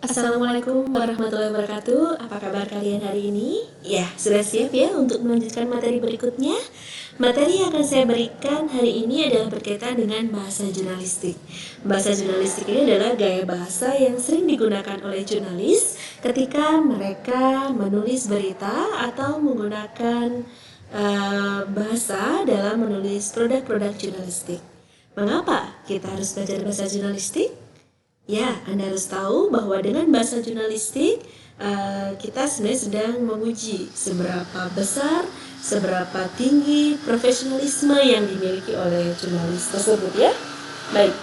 Assalamualaikum warahmatullahi wabarakatuh. Apa kabar kalian hari ini? Ya, sudah siap ya untuk melanjutkan materi berikutnya? Materi yang akan saya berikan hari ini adalah berkaitan dengan bahasa jurnalistik. Bahasa jurnalistik ini adalah gaya bahasa yang sering digunakan oleh jurnalis ketika mereka menulis berita atau menggunakan bahasa dalam menulis produk-produk jurnalistik. Mengapa kita harus belajar bahasa jurnalistik? Ya, Anda harus tahu bahwa dengan bahasa jurnalistik kita sebenarnya sedang menguji seberapa besar, seberapa tinggi profesionalisme yang dimiliki oleh jurnalis tersebut ya. Baik.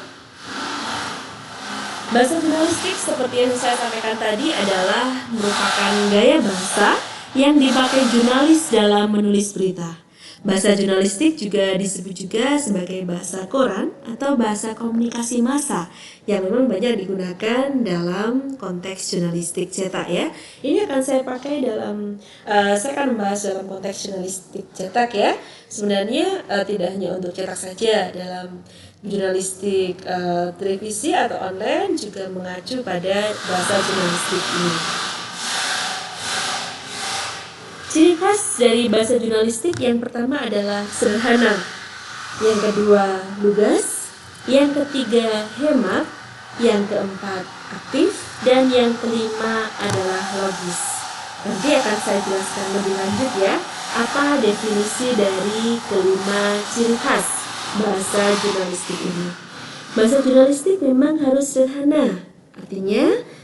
Bahasa jurnalistik seperti yang saya sampaikan tadi adalah merupakan gaya bahasa yang dipakai jurnalis dalam menulis berita. Bahasa jurnalistik juga disebut juga sebagai bahasa koran atau bahasa komunikasi massa yang memang banyak digunakan dalam konteks jurnalistik cetak ya. Ini akan saya pakai saya akan membahas dalam konteks jurnalistik cetak ya. Sebenarnya tidak hanya untuk cetak saja, dalam jurnalistik televisi atau online juga mengacu pada bahasa jurnalistik ini. Ciri khas dari bahasa jurnalistik yang pertama adalah sederhana, yang kedua lugas, yang ketiga hemat, yang keempat aktif, dan yang kelima adalah logis. Nanti akan saya jelaskan lebih lanjut ya, apa definisi dari kelima ciri khas bahasa jurnalistik ini. Bahasa jurnalistik memang harus sederhana, artinya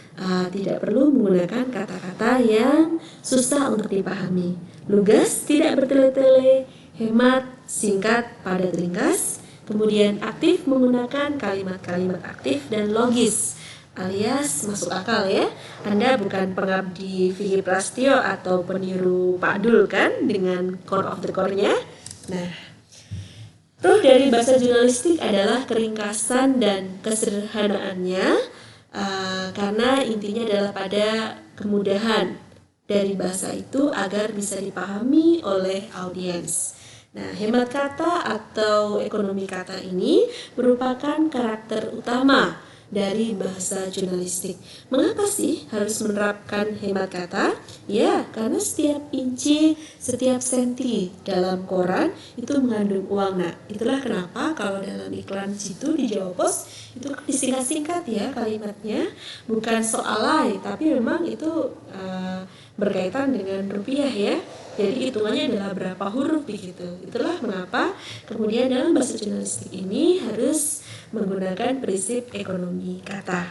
tidak perlu menggunakan kata-kata yang susah untuk dipahami. Lugas, tidak bertele-tele, hemat, singkat, padat, ringkas. Kemudian aktif, menggunakan kalimat-kalimat aktif dan logis, alias masuk akal ya. Anda bukan pengabdi Vicky Prasetyo atau peniru Pak Dul kan dengan core of the core-nya. Nah, ruh dari bahasa jurnalistik adalah keringkasan dan kesederhanaannya. Karena intinya adalah pada kemudahan dari bahasa itu agar bisa dipahami oleh audiens. Nah, hemat kata atau ekonomi kata ini merupakan karakter utama dari bahasa jurnalistik. Mengapa sih harus menerapkan hemat kata? Ya, karena setiap inci, setiap senti dalam koran itu mengandung uang. Nah, itulah kenapa kalau dalam iklan situ di Jawa Pos itu disingkat-singkat ya kalimatnya, bukan soalai, tapi memang itu berkaitan dengan rupiah ya. Jadi hitungannya adalah berapa huruf begitu. Itulah mengapa kemudian dalam bahasa jurnalistik ini harus menggunakan prinsip ekonomi kata.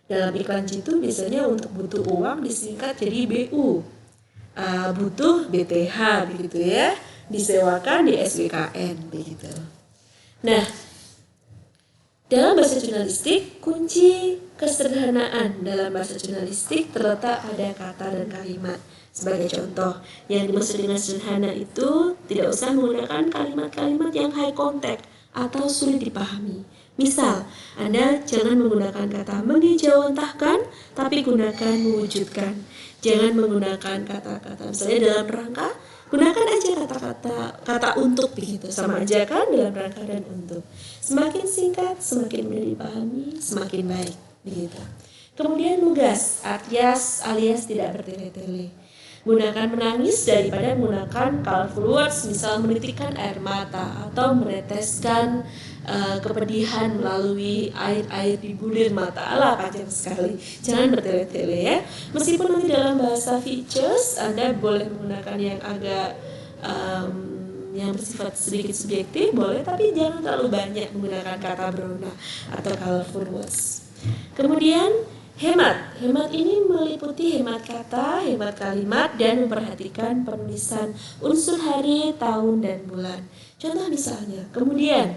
Dalam iklan situ biasanya untuk butuh uang disingkat jadi BU, butuh BTH begitu ya, disewakan di SWKN begitu. Nah, dalam bahasa jurnalistik kunci kesederhanaan dalam bahasa jurnalistik terletak pada kata dan kalimat. Sebagai contoh, yang dimaksud dengan sederhana itu tidak usah menggunakan kalimat-kalimat yang high contact atau sulit dipahami. Misal, Anda jangan menggunakan kata mengejawantahkan, tapi gunakan mewujudkan. Jangan menggunakan kata-kata misalnya dalam rangka, gunakan aja kata untuk begitu. Sama aja kan dalam rangka dan untuk. Semakin singkat, semakin mudah dipahami, semakin baik begitu. Kemudian lugas, alias tidak bertele-tele. Gunakan menangis daripada menggunakan colorful words, misal menitikkan air mata atau meneteskan kepedihan melalui air-air di bulir mata. Alah, panjang sekali. Jangan bertele-tele ya. Meskipun nanti dalam bahasa features Anda boleh menggunakan yang agak yang bersifat sedikit subjektif boleh, tapi jangan terlalu banyak menggunakan kata berona atau colorful words. Kemudian hemat ini meliputi hemat kata, hemat kalimat, dan memperhatikan penulisan unsur hari, tahun, dan bulan. Contoh misalnya, kemudian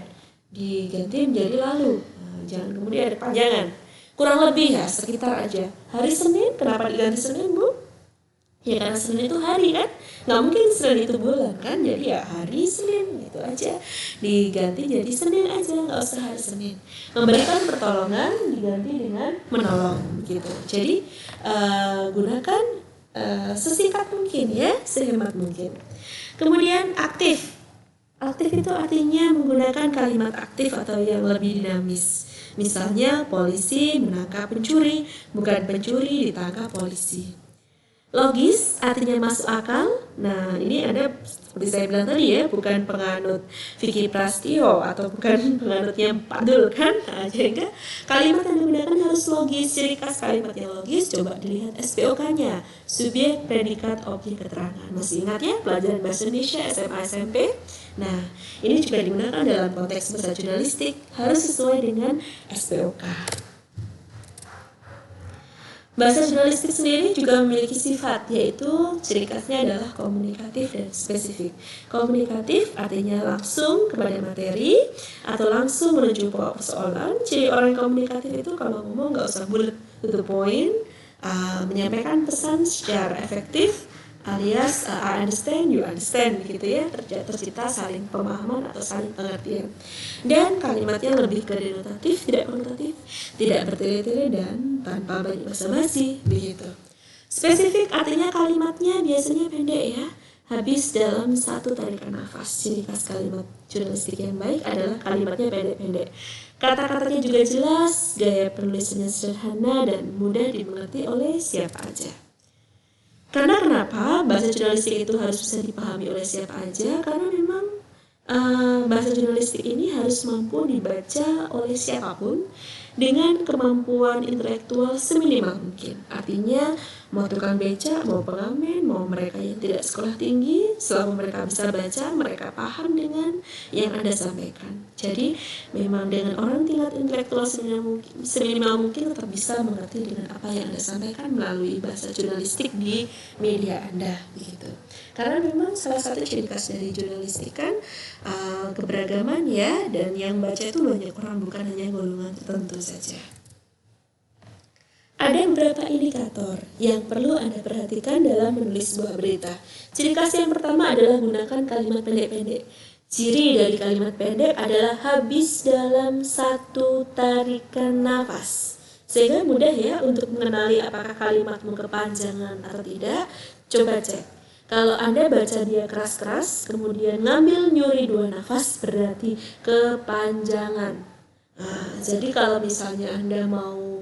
diganti menjadi lalu. Jangan kemudian ada panjangan. Kurang lebih ya, sekitar aja. Hari Senin, kenapa diganti Senin, Bu? Ya karena Senin itu hari kan, nggak mungkin Senin itu bulan kan, jadi ya hari Senin gitu aja, diganti jadi Senin aja, nggak usah hari Senin. Memberikan pertolongan diganti dengan menolong gitu. Jadi gunakan sesingkat mungkin ya, sehemat mungkin. Kemudian aktif itu artinya menggunakan kalimat aktif atau yang lebih dinamis. Misalnya polisi menangkap pencuri, bukan pencuri ditangkap polisi. Logis artinya masuk akal. Nah, ini Anda seperti saya bilang tadi ya, bukan penganut Vicky Prasetyo atau bukan penganutnya Pak Dul kan. Nah, sehingga kalimat yang digunakan harus logis. Ciri khas kalimat yang logis, coba dilihat SPOK-nya, subjek, predikat, objek, keterangan. Masih ingat ya pelajaran bahasa Indonesia SMA SMP? Nah, ini juga digunakan dalam konteks bahasa jurnalistik, harus sesuai dengan SPOK. Bahasa jurnalistik sendiri juga memiliki sifat, yaitu ciri khasnya adalah komunikatif dan spesifik. Komunikatif artinya langsung kepada materi atau langsung menuju pokok persoalan. Ciri orang komunikatif itu kalau ngomong nggak usah bullet to the point, menyampaikan pesan secara efektif, alias I understand, you understand, begitu ya, tercipta saling pemahaman atau saling pengertian. Dan kalimatnya lebih ke denotatif, tidak konotatif, tidak bertele-tele dan tanpa banyak basa-basi, begitu. Spesifik artinya kalimatnya biasanya pendek ya, habis dalam satu tarikan nafas. Ciri khas kalimat jurnalistik yang baik adalah kalimatnya pendek-pendek. Kata-katanya juga jelas, gaya penulisannya sederhana dan mudah dimengerti oleh siapa aja. Karena kenapa bahasa jurnalistik itu harus bisa dipahami oleh siapa aja? Karena memang bahasa jurnalistik ini harus mampu dibaca oleh siapapun dengan kemampuan intelektual seminimal mungkin. Artinya mau tukang beca, mau pengamen, mau mereka yang tidak sekolah tinggi, selama mereka bisa baca, mereka paham dengan yang Anda sampaikan. Jadi memang dengan orang tingkat intelektual seminimal mungkin tetap bisa mengerti dengan apa yang Anda sampaikan melalui bahasa jurnalistik di media Anda, begitu. Karena memang salah satu ciri khas dari jurnalistik kan keberagaman ya, dan yang baca itu banyak orang, bukan hanya golongan tertentu saja. Ada beberapa indikator yang perlu Anda perhatikan dalam menulis sebuah berita. Ciri khas yang pertama adalah gunakan kalimat pendek-pendek. Ciri dari kalimat pendek adalah habis dalam satu tarikan nafas. Sehingga mudah ya untuk mengenali apakah kalimatmu kepanjangan atau tidak. Coba cek. Kalau Anda baca dia keras-keras, kemudian ngambil nyuri 2 nafas, berarti kepanjangan. Nah, jadi kalau misalnya Anda mau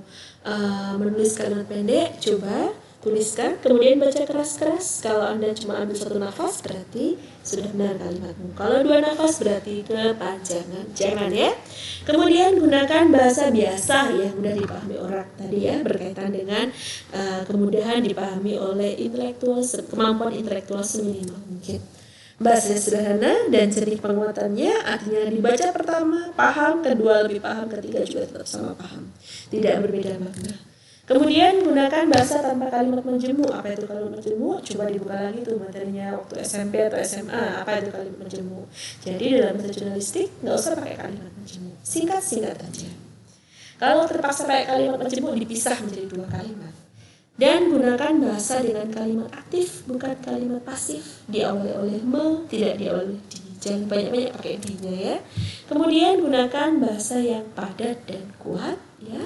menulis kalimat pendek, coba tuliskan, kemudian baca keras-keras. Kalau Anda cuma ambil 1 nafas, berarti sudah benar kalimatmu. Kalau 2 nafas, berarti kepanjangan. Jangan ya. Kemudian gunakan bahasa biasa yang mudah dipahami orang. Tadi ya, berkaitan dengan kemudahan dipahami oleh kemampuan intelektual seminimal mungkin. Bahasanya sederhana dan ciri penguatannya artinya dibaca pertama paham, kedua lebih paham, ketiga juga tetap sama paham, tidak berbeda makna. Kemudian gunakan bahasa tanpa kalimat menjemu. Apa itu kalimat menjemu? Coba dibuka lagi tuh materinya waktu SMP atau SMA. Apa itu kalimat menjemu? Jadi dalam bahasa jurnalistik nggak usah pakai kalimat menjemu, singkat-singkat aja. Kalau terpaksa pakai kalimat menjemu, dipisah menjadi 2 kalimat. Dan gunakan bahasa dengan kalimat aktif, bukan kalimat pasif. Diawali oleh me, tidak diawali oleh di. Jangan banyak-banyak pakai di-nya ya. Kemudian gunakan bahasa yang padat dan kuat ya.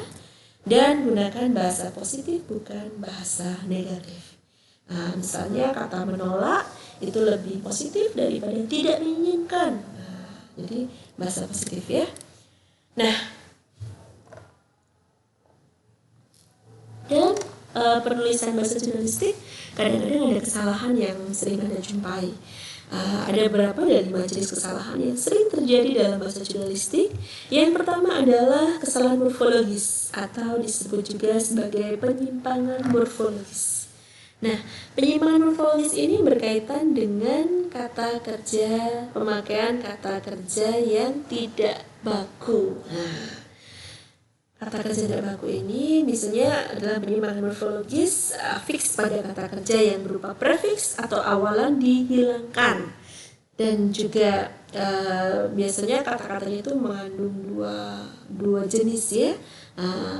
Dan gunakan bahasa positif, bukan bahasa negatif. Nah, misalnya kata menolak itu lebih positif daripada tidak menginginkan. Nah, jadi bahasa positif ya. Nah, dan penulisan bahasa jurnalistik kadang-kadang ada kesalahan yang sering Anda jumpai. Ada beberapa dari 5 jenis kesalahan yang sering terjadi dalam bahasa jurnalistik. Yang pertama adalah kesalahan morfologis atau disebut juga sebagai penyimpangan morfologis. Nah, penyimpangan morfologis ini berkaitan dengan kata kerja, pemakaian kata kerja yang tidak baku. Nah, kata kerja tidak baku ini misalnya adalah penyimpangan morfologis fix pada kata kerja yang berupa prefix atau awalan dihilangkan, dan juga biasanya kata-katanya itu mengandung dua jenis ya.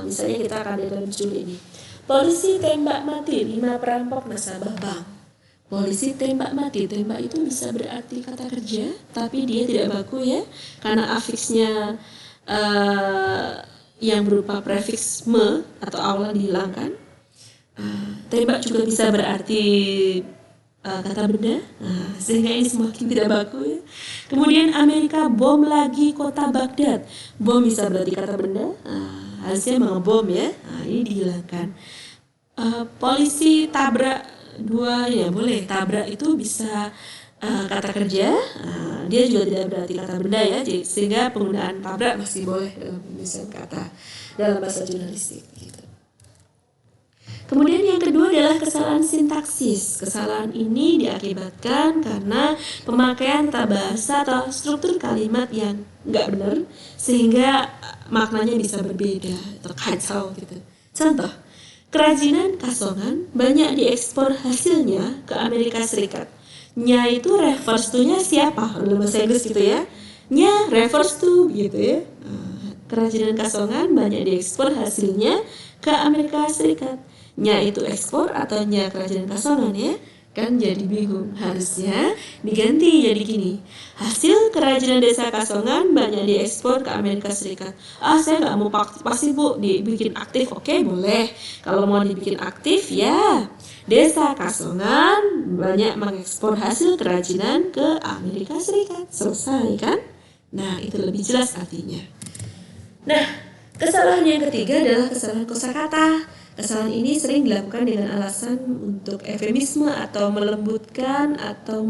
Misalnya kita akan lihat dalam judul ini, polisi tembak mati 5 perampok nasabah bank. Polisi tembak mati, tembak itu bisa berarti kata kerja tapi dia tidak baku ya, karena afiksnya yang berupa prefix me atau awalan dihilangkan. Tembak juga bisa berarti kata benda, sehingga ini semakin tidak baku ya. Kemudian Amerika bom lagi kota Baghdad. Bom bisa berarti kata benda, harusnya mengebom ya. Ini dihilangkan. Polisi tabrak dua, ya boleh. Tabrak itu bisa kata kerja, dia juga tidak berarti kata benda ya. Sehingga penggunaan tabrak masih boleh dalam penulisan kata dalam bahasa jurnalistik gitu. Kemudian yang kedua adalah kesalahan sintaksis. Kesalahan ini diakibatkan karena pemakaian tata bahasa atau struktur kalimat yang nggak benar, sehingga maknanya bisa berbeda, terkacau gitu. Contoh, kerajinan kasongan banyak diekspor hasilnya ke Amerika Serikat. Nya itu refers to-nya siapa? Dalam bahasa Inggris gitu ya. Nya refers to gitu ya. Kerajinan kasongan banyak diekspor hasilnya ke Amerika Serikat. Nya itu ekspor atau nya kerajinan kasongan ya, kan jadi bingung. Harusnya diganti jadi gini, hasil kerajinan desa Kasongan banyak diekspor ke Amerika Serikat. Saya nggak mau pasti bu dibikin aktif. Oke, boleh. Kalau mau dibikin aktif ya, desa Kasongan banyak mengekspor hasil kerajinan ke Amerika Serikat. Selesai kan? Nah, itu lebih jelas artinya. Nah, kesalahan yang ketiga adalah kesalahan kosakata. Kesalahan ini sering dilakukan dengan alasan untuk eufemisme atau melembutkan atau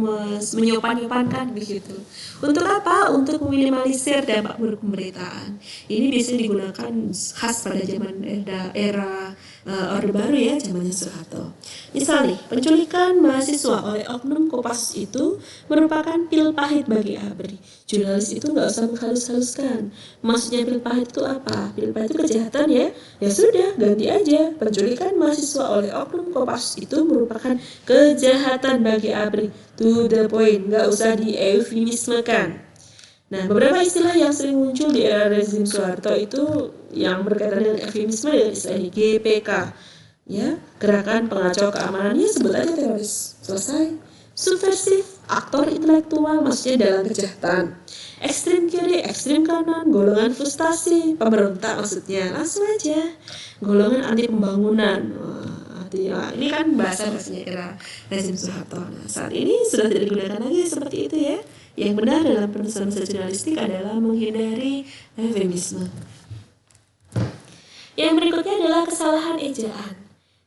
menyopan-nyopankan begitu. Untuk apa? Untuk meminimalisir dampak buruk pemberitaan. Ini biasanya digunakan khas pada zaman era Orde Baru ya, zamannya Soeharto. Misal nih, penculikan mahasiswa oleh oknum Kopassus itu merupakan pil pahit bagi ABRI. Jurnalis itu nggak usah menghalus-haluskan. Maksudnya pil pahit itu apa? Pil pahit itu kejahatan ya. Ya sudah, ganti aja. Penculikan mahasiswa oleh oknum Kopassus itu merupakan kejahatan bagi ABRI. To the point, nggak usah dieufemismekan. Nah, beberapa istilah yang sering muncul di era rezim Soeharto itu yang berkaitan dengan eufemisme dengan istilah GPK, ya, gerakan pengacau keamanannya sebut aja teroris. Selesai. Subversif, aktor intelektual, maksudnya dalam kejahatan. Ekstrim kiri, ekstrim kanan, golongan frustasi, pemberontak maksudnya, langsung aja. Golongan anti pembangunan. Ini kan bahasa-bahasanya era rezim Soeharto. Nah, saat ini sudah tidak digunakan lagi seperti itu ya. Yang benar dalam penulisan bahasa jurnalistik adalah menghindari eufemisme. Yang berikutnya adalah kesalahan ejaan.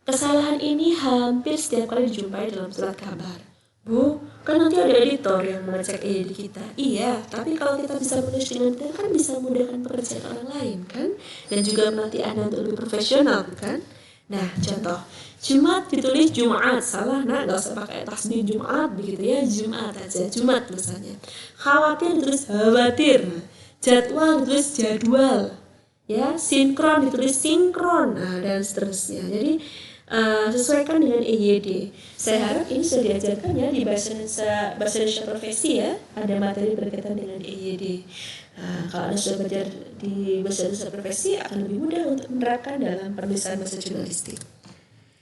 Kesalahan ini hampir setiap kali dijumpai dalam surat kabar. Bu, kan nanti ada editor yang mengecek EYD kita. Iya, tapi kalau kita bisa menulis dengan benar kan bisa memudahkan pekerjaan orang lain kan? Dan juga melatih Anda untuk lebih profesional bukan? Nah, contoh, Jumat ditulis Jumat, salah, nah nggak usah pakai tasbih Jumat begitu ya, Jumat aja, Jumat tulisannya. Khawatir ditulis khawatir, jadwal ditulis jadwal, ya, sinkron ditulis sinkron, nah dan seterusnya. Jadi sesuaikan dengan EYD. Saya harap ini sudah diajarkan ya di bahasa Indonesia profesi ya, ada materi berkaitan dengan EYD. Kalau Anda sudah belajar di bahasa Indonesia profesi akan lebih mudah untuk menerapkan dalam penulisan bahasa jurnalistik.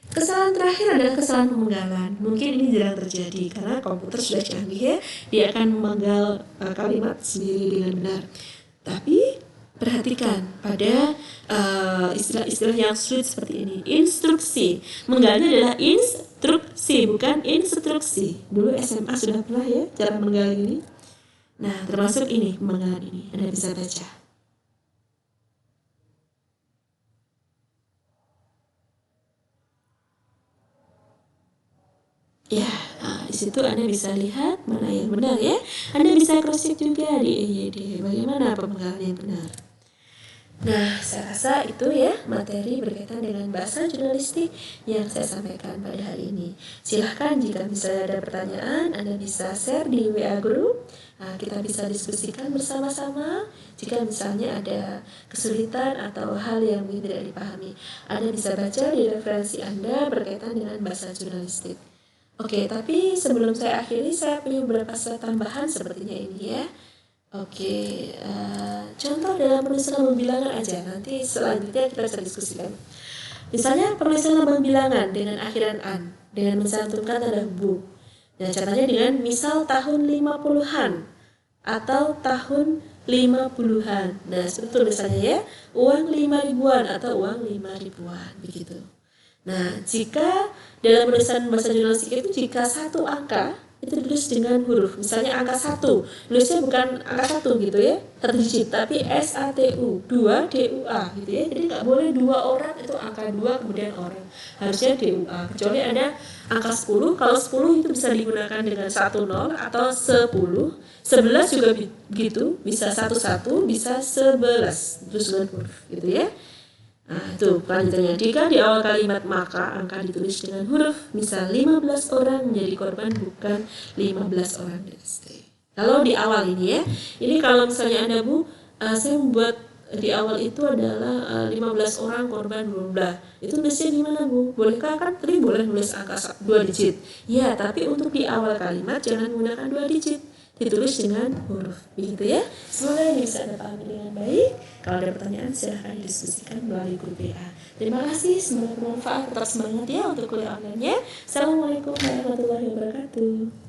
Kesalahan terakhir adalah kesalahan pemenggalan. Mungkin ini jarang terjadi karena komputer sudah canggih ya, dia akan memenggal kalimat sendiri dengan benar. Tapi perhatikan pada istilah-istilah yang sulit seperti ini. Instruksi, menggalnya adalah instruksi bukan instruksi. Dulu SMA sudah pernah ya cara menggal ini. Nah, termasuk ini pemenggalan ini, Anda bisa baca. Ya, di situ Anda bisa lihat mana yang benar ya. Anda bisa cross-check juga di EYD bagaimana pemenggalan yang benar. Nah, saya rasa itu ya materi berkaitan dengan bahasa jurnalistik yang saya sampaikan pada hari ini. Silahkan jika misalnya ada pertanyaan, Anda bisa share di WA Group. Kita bisa diskusikan bersama-sama. Jika misalnya ada kesulitan atau hal yang mungkin tidak dipahami, Anda bisa baca di referensi Anda berkaitan dengan bahasa jurnalistik. Oke, tapi sebelum saya akhiri, saya punya beberapa slide tambahan sepertinya ini ya. Oke, contoh dalam penulisan lambang bilangan aja, nanti selanjutnya kita bisa diskusikan. Misalnya penulisan lambang bilangan dengan akhiran an, dengan mencantumkan tanda hubung. Nah, caranya dengan misal tahun 50-an atau tahun 50-an. Nah, seperti tulisannya ya, uang 5 ribuan atau uang 5 ribuan, begitu. Nah, jika dalam penulisan bahasa jurnalistik itu jika satu angka itu ditulis dengan huruf, misalnya angka 1, nulisnya bukan angka 1 gitu ya, 1 digit, tapi SATU, 2 DUA gitu ya. Jadi nggak boleh 2 orang itu angka 2 kemudian orang, harusnya DUA. Kecuali ada angka 10, kalau 10 itu bisa digunakan dengan 10 atau 10. 11 juga begitu, bisa 11, bisa 11 terus dengan huruf gitu ya. Nah, itu kelanjutannya. Jika di awal kalimat maka angka ditulis dengan huruf, misal 15 orang menjadi korban, bukan 15 orang DST. Kalau di awal ini ya, ini kalau misalnya Anda Bu, saya membuat di awal itu adalah 15 orang korban bla. Itu nulisnya gimana Bu? Bolehkah, kan tadi boleh nulis angka 2 digit. Ya, tapi untuk di awal kalimat jangan menggunakan 2 digit. Ditulis dengan huruf, begitu ya. Semoga ini bisa Anda pahami dengan baik. Kalau ada pertanyaan silahkan didiskusikan melalui grup WA. Terima kasih, semoga bermanfaat. Tetap semangat ya untuk kuliah online-nya. Assalamualaikum warahmatullahi wabarakatuh.